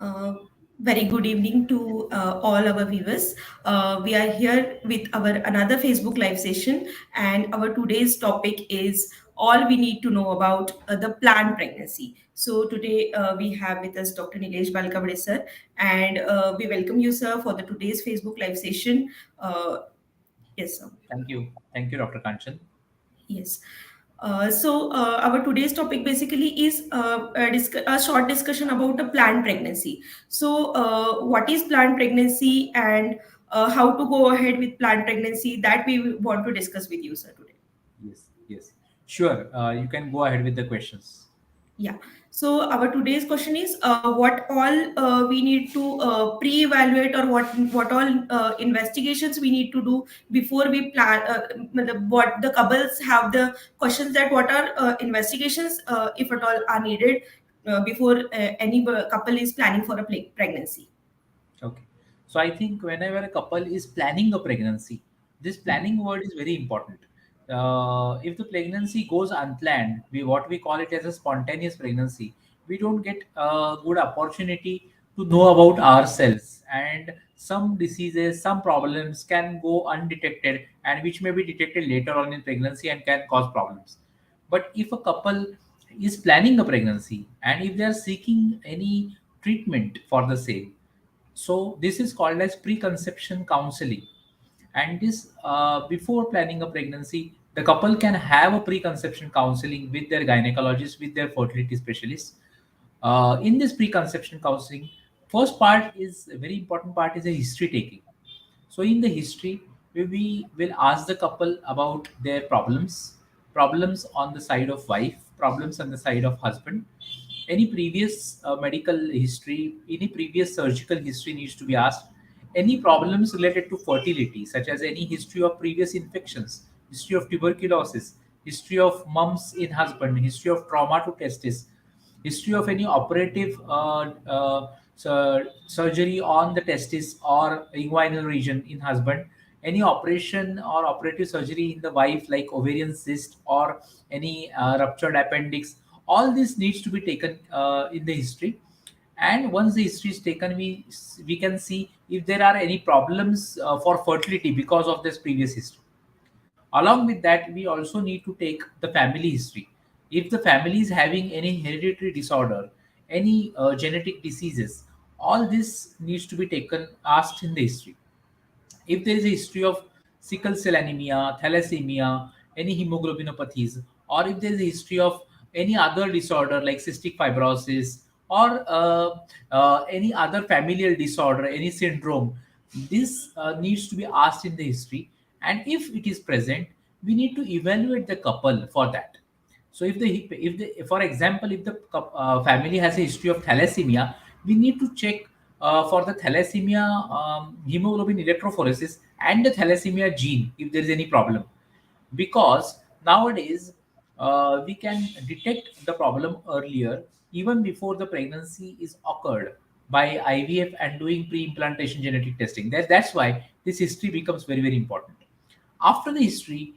Uh, Very good evening to all our viewers. We are here with our another Facebook live session, and our today's topic is all we need to know about the planned pregnancy. So today we have with us Dr. Nilesh Balkawade sir, and we welcome you sir for the today's Facebook live session. Yes sir. Thank you. Thank you, Dr. Kanchan. Yes. Our today's topic basically is a short discussion about a planned pregnancy. What is planned pregnancy and how to go ahead with planned pregnancy? That we want to discuss with you, sir, today. Yes. Sure. You can go ahead with the questions. Yeah. So our today's question is what all we need to pre-evaluate or what all investigations we need to do before we plan. What the couples have the questions that what are investigations if at all are needed before any couple is planning for a pregnancy. Okay. So I think whenever a couple is planning a pregnancy, this planning word is very important. If the pregnancy goes unplanned, what we call it as a spontaneous pregnancy, we don't get a good opportunity to know about ourselves, and some diseases, some problems can go undetected and which may be detected later on in pregnancy and can cause problems. But if a couple is planning a pregnancy and if they are seeking any treatment for the same, so this is called as preconception counseling. And this before planning a pregnancy, the couple can have a preconception counseling with their gynecologist, with their fertility specialist. In this preconception counseling, first part is a very important part is a history taking. So in the history, we will ask the couple about their problems on the side of wife, problems on the side of husband. Any previous medical history, any previous surgical history needs to be asked. Any problems related to fertility, such as any history of previous infections, history of tuberculosis, history of mumps in husband, history of trauma to testis, history of any operative surgery on the testis or inguinal region in husband, any operation or operative surgery in the wife like ovarian cyst or any ruptured appendix. All this needs to be taken in the history, and once the history is taken, we can see if there are any problems for fertility because of this previous history. Along with that, we also need to take the family history. If the family is having any hereditary disorder, any genetic diseases, all this needs to be taken, asked in the history. If there is a history of sickle cell anemia, thalassemia, any hemoglobinopathies, or if there is a history of any other disorder like cystic fibrosis or any other familial disorder, any syndrome, this needs to be asked in the history. And if it is present, we need to evaluate the couple for that. So if the for example, if the family has a history of thalassemia, we need to check for the thalassemia hemoglobin electrophoresis and the thalassemia gene if there is any problem, because nowadays we can detect the problem earlier even before the pregnancy is occurred by IVF and doing pre-implantation genetic testing. That's why this history becomes very important. After the history,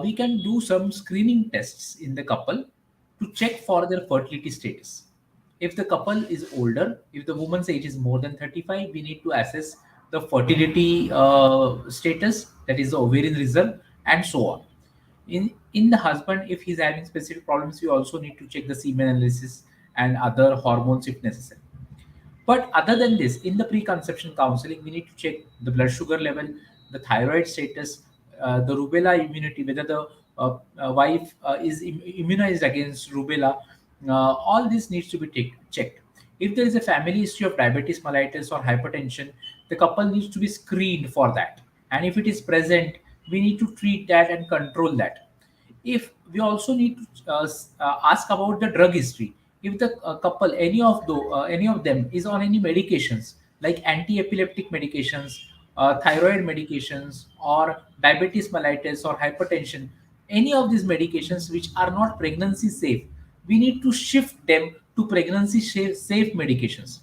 we can do some screening tests in the couple to check for their fertility status. If the couple is older, if the woman's age is more than 35, we need to assess the fertility status, that is the ovarian reserve, and so on. In the husband, if he's having specific problems, we also need to check the semen analysis and other hormones if necessary. But other than this, in the preconception counseling, we need to check the blood sugar level, the thyroid status, the rubella immunity, whether the wife is immunized against rubella. All this needs to be checked. If there is a family history of diabetes mellitus or hypertension, the couple needs to be screened for that. And if it is present, we need to treat that and control that. If we also need to ask about the drug history, if the couple, any of them is on any medications like anti-epileptic medications, thyroid medications, or diabetes mellitus or hypertension, any of these medications which are not pregnancy safe, we need to shift them to pregnancy safe medications.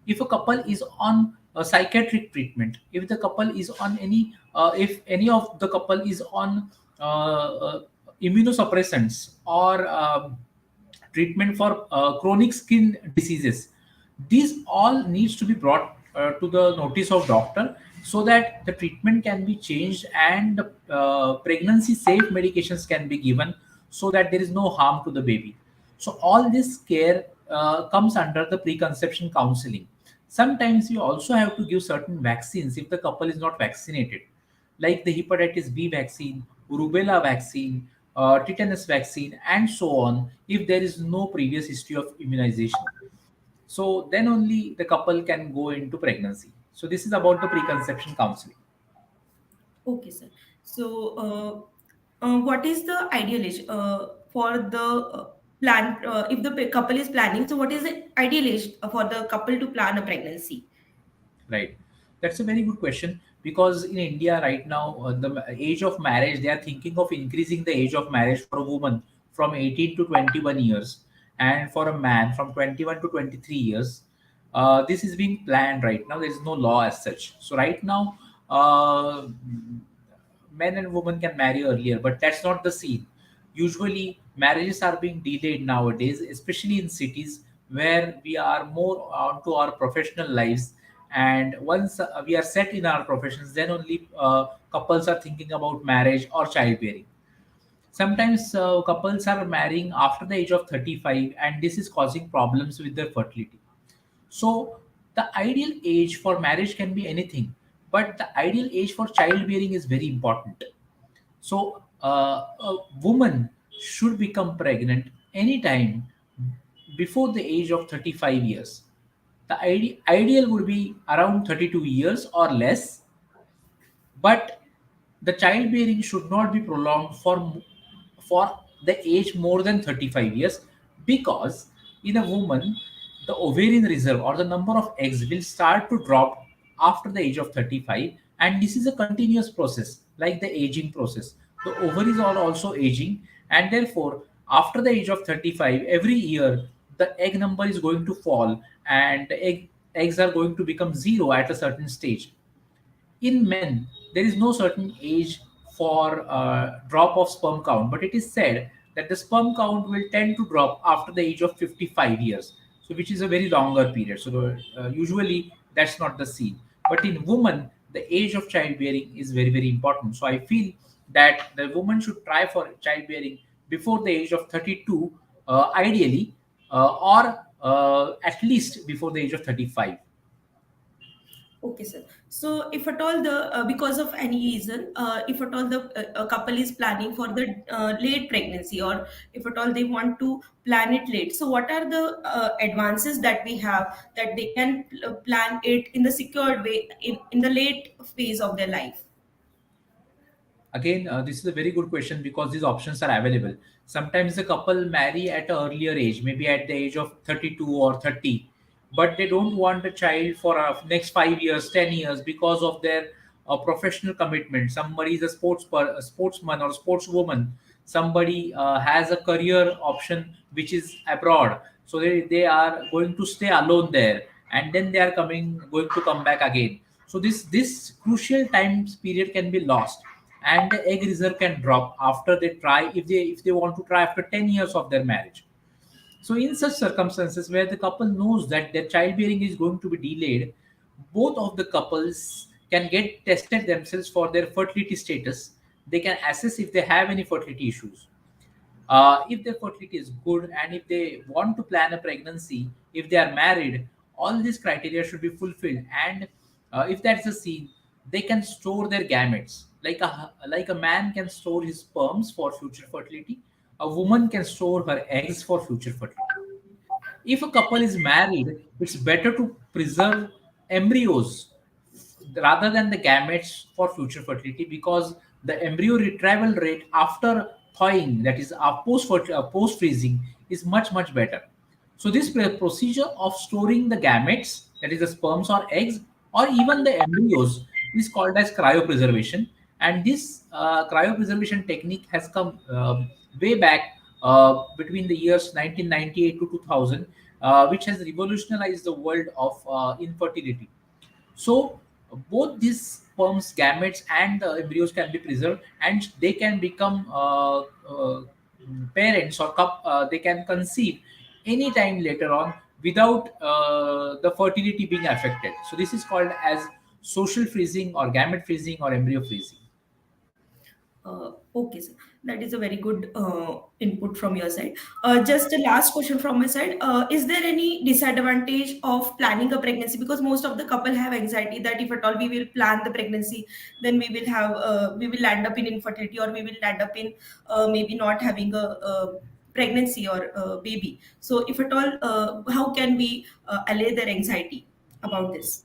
If a couple is on a psychiatric treatment, if the couple is on any if any of the couple is on immunosuppressants or treatment for chronic skin diseases, These all needs to be brought to the notice of doctor, so that the treatment can be changed and pregnancy safe medications can be given, so that there is no harm to the baby. So all this care comes under the preconception counseling. Sometimes you also have to give certain vaccines if the couple is not vaccinated, like the hepatitis B vaccine, rubella vaccine, tetanus vaccine, and so on, if there is no previous history of immunization. So then only the couple can go into pregnancy. So this is about the preconception counseling. Okay, sir. So, what is the ideal age for the plan? If the couple is planning, so what is the ideal age for the couple to plan a pregnancy? Right. That's a very good question, because in India right now, the age of marriage, they are thinking of increasing the age of marriage for a woman from 18 to 21 years, and for a man from 21 to 23 years. This is being planned right now. There is no law as such. So right now, men and women can marry earlier, but that's not the scene. Usually, marriages are being delayed nowadays, especially in cities where we are more onto our professional lives. And once we are set in our professions, then only couples are thinking about marriage or childbearing. Sometimes couples are marrying after the age of 35, and this is causing problems with their fertility. So, the ideal age for marriage can be anything, but the ideal age for childbearing is very important. So, a woman should become pregnant anytime before the age of 35 years. The ideal would be around 32 years or less, but the childbearing should not be prolonged for the age more than 35 years, because in a woman the ovarian reserve or the number of eggs will start to drop after the age of 35, and this is a continuous process like the aging process. The ovaries are also aging, and therefore after the age of 35 every year the egg number is going to fall, and the eggs are going to become zero at a certain stage. In men, there is no certain age for drop of sperm count, but it is said that the sperm count will tend to drop after the age of 55 years, so which is a very longer period. So usually that's not the scene. But in women, the age of childbearing is very, very important. So I feel that the woman should try for childbearing before the age of 32, ideally, or at least before the age of 35. Okay, sir. So, if at all the because of any reason, if at all the a couple is planning for the late pregnancy, or if at all they want to plan it late, so what are the advances that we have that they can plan it in the secured way in the late phase of their life? Again, this is a very good question, because these options are available. Sometimes the couple marry at an earlier age, maybe at the age of 32 or 30, but they don't want a child for next 5 years, 10 years, because of their professional commitment. Somebody is a sportsman or sportswoman. Somebody has a career option which is abroad. So they are going to stay alone there, and then they are going to come back again. So this crucial time period can be lost, and the egg reserve can drop after they try, if they want to try after 10 years of their marriage. So in such circumstances where the couple knows that their childbearing is going to be delayed, both of the couples can get tested themselves for their fertility status. They can assess if they have any fertility issues. If their fertility is good, and if they want to plan a pregnancy, if they are married, all these criteria should be fulfilled. And if that's the scene, they can store their gametes, like a man can store his sperms for future fertility. A woman can store her eggs for future fertility. If a couple is married, it's better to preserve embryos rather than the gametes for future fertility, because the embryo retrieval rate after thawing, that is post freezing, is much better. So this procedure of storing the gametes, that is the sperms or eggs, or even the embryos, is called as cryopreservation. And this cryopreservation technique has come way back between the years 1998 to 2000, which has revolutionized the world of infertility. So both these sperms, gametes, and the embryos can be preserved, and they can become parents, or they can conceive anytime later on without the fertility being affected. So this is called as social freezing or gamete freezing or embryo freezing. Okay, sir. That is a very good input from your side. Just a last question from my side. Is there any disadvantage of planning a pregnancy? Because most of the couple have anxiety that if at all we will plan the pregnancy, then we will land up in infertility, or we will land up in maybe not having a pregnancy or a baby. So if at all, how can we allay their anxiety about this?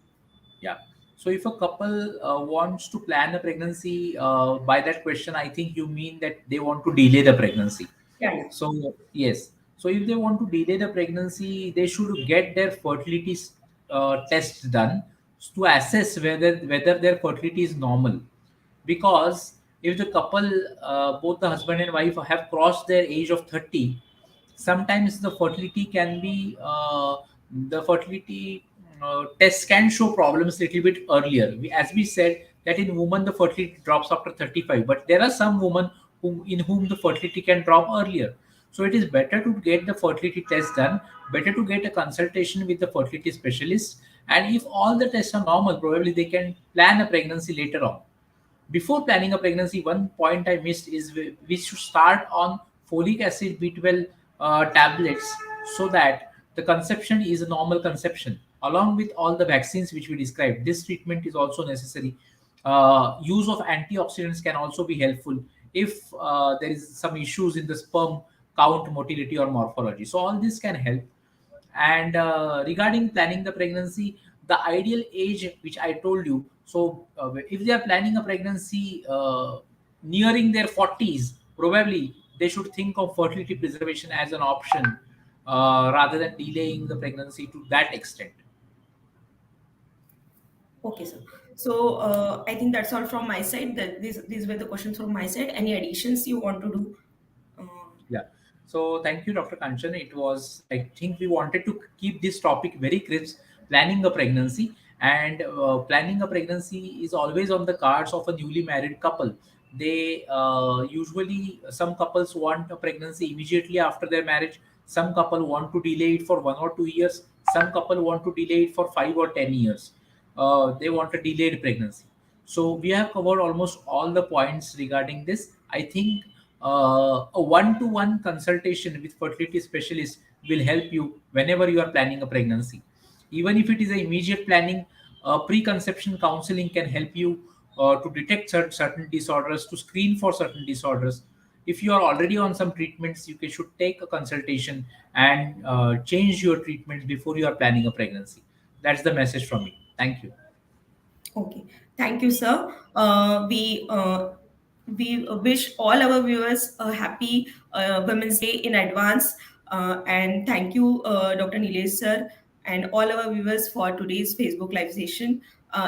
Yeah. So if a couple wants to plan a pregnancy, by that question, I think you mean that they want to delay the pregnancy. Yeah, yeah. So yes. So if they want to delay the pregnancy, they should get their fertility test done to assess whether their fertility is normal. Because if the couple, both the husband and wife, have crossed their age of 30, sometimes the fertility tests can show problems a little bit earlier. As we said that in women the fertility drops after 35, but there are some women in whom the fertility can drop earlier. So it is better to get the fertility test done, better to get a consultation with the fertility specialist, and if all the tests are normal, probably they can plan a pregnancy later on. Before planning a pregnancy, one point I missed is we should start on folic acid B12 tablets, so that the conception is a normal conception, along with all the vaccines which we described. This treatment is also necessary. Use of antioxidants can also be helpful if there is some issues in the sperm count, motility, or morphology. So all this can help. And regarding planning the pregnancy, the ideal age which I told you, so if they are planning a pregnancy nearing their 40s, probably they should think of fertility preservation as an option, rather than delaying the pregnancy to that extent. Okay, sir. So I think that's all from my side. That these were the questions from my side. Any additions you want to do? Uh, Yeah. So thank you, Dr. Kanchan. It was, I think we wanted to keep this topic very crisp, planning a pregnancy. And planning a pregnancy is always on the cards of a newly married couple. They usually, some couples want a pregnancy immediately after their marriage. Some couple want to delay it for 1 or 2 years. Some couple want to delay it for 5 or 10 years. They want a delayed pregnancy. So we have covered almost all the points regarding this. I think a one-to-one consultation with fertility specialist will help you whenever you are planning a pregnancy. Even if it is a immediate planning, preconception counseling can help you to detect certain disorders, to screen for certain disorders. If you are already on some treatments, should take a consultation and change your treatments before you are planning a pregnancy. That's the message from me. Thank you. Okay, thank you, sir. We wish all our viewers a happy Women's Day in advance, and thank you, Dr. Nilesh sir, and all our viewers for today's Facebook live session.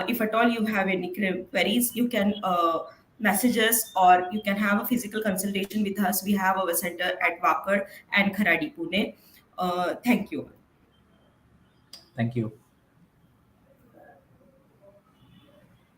If at all you have any queries, you can message us, or you can have a physical consultation with us. We have our center at Wakad and Kharadi, Pune. Thank you. Thank you.